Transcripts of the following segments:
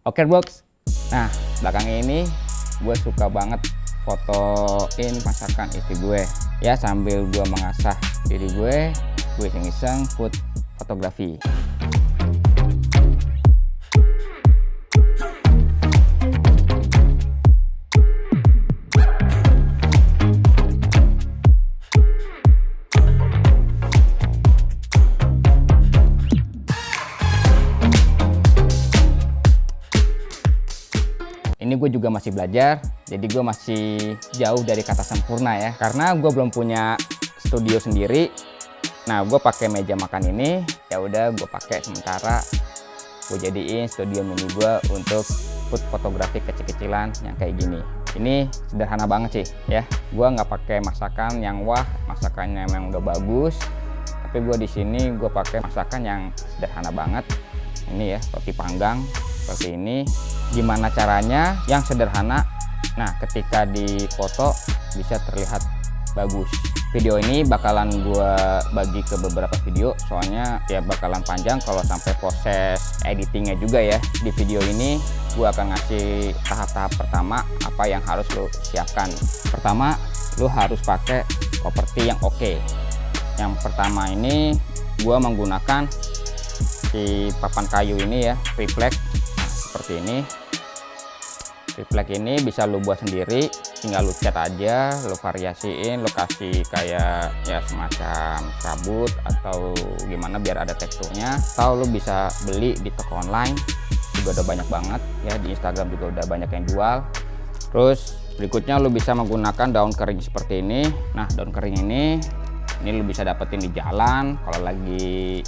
Oke box. Nah, belakang ini gue suka banget fotoin masakan istri gue. Ya sambil gue mengasah diri gue iseng-iseng food fotografi. Ini gue juga masih belajar, jadi gue masih jauh dari kata sempurna ya. Karena gue belum punya studio sendiri. Nah, gue pakai meja makan ini, ya udah gue pakai sementara. Gue jadiin studio mini gue untuk food fotografi kecil-kecilan yang kayak gini. Ini sederhana banget sih ya. Gue nggak pakai masakan yang wah, masakannya memang udah bagus. Tapi gue di sini gue pakai masakan yang sederhana banget. Ini ya, roti panggang seperti ini. Gimana caranya yang sederhana, nah ketika difoto bisa terlihat bagus. Video ini bakalan gue bagi ke beberapa video, soalnya ya bakalan panjang kalau sampai proses editingnya juga ya. Di video ini gue akan ngasih tahap-tahap pertama apa yang harus lo siapkan. Pertama, lo harus pakai properti yang oke. Yang pertama ini gue menggunakan si papan kayu ini ya, triplek. Seperti ini. Triplek ini bisa lo buat sendiri, tinggal lo cat aja, lo variasiin, lo kasih kayak ya semacam sabut atau gimana biar ada teksturnya. Atau lo bisa beli di toko online, juga udah banyak banget ya, di Instagram juga udah banyak yang jual. Terus berikutnya lo bisa menggunakan daun kering seperti ini. Nah, daun kering ini lo bisa dapetin di jalan kalau lagi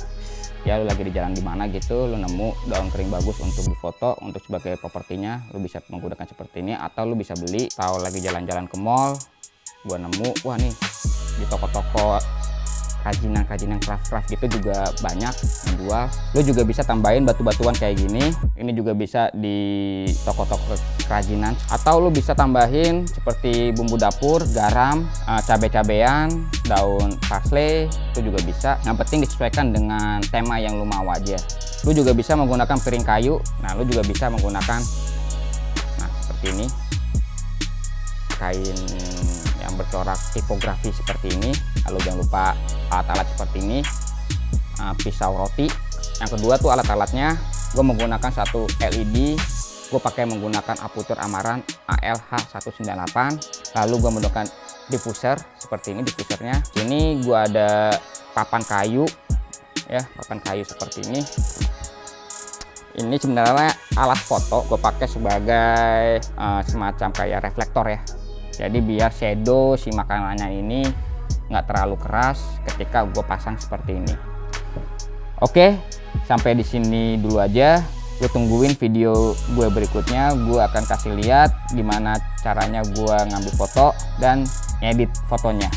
ya lu lagi di jalan di mana gitu, lu nemu daun kering bagus untuk difoto, untuk sebagai propertinya lu bisa menggunakan seperti ini. Atau lu bisa beli, tahu lagi jalan-jalan ke mall, gua nemu, wah nih di toko-toko kerajinan craft gitu juga banyak yang jual. Lu juga bisa tambahin batu-batuan kayak gini, ini juga bisa di toko-toko kerajinan. Atau lu bisa tambahin seperti bumbu dapur, garam, cabai-cabean, daun parsley, itu juga bisa. Yang penting disesuaikan dengan tema yang lu mau aja. Lu juga bisa menggunakan piring kayu. Nah, lu juga bisa menggunakan seperti ini, kain yang bercorak tipografi seperti ini. Lalu jangan lupa alat-alat seperti ini, pisau roti. Yang kedua tuh alat-alatnya, gue menggunakan satu LED. Gue pakai menggunakan aputur Amaran ALH198. Lalu gue menggunakan diffuser seperti ini, diffusernya. Sini gue ada papan kayu ya, papan kayu seperti ini. Ini sebenarnya alat foto gue pakai sebagai semacam kayak reflektor ya. Jadi biar shadow si makanannya ini nggak terlalu keras ketika gue pasang seperti ini. Oke, sampai di sini dulu aja. Gue tungguin video gue berikutnya. Gue akan kasih lihat gimana caranya gue ngambil foto dan ngedit fotonya.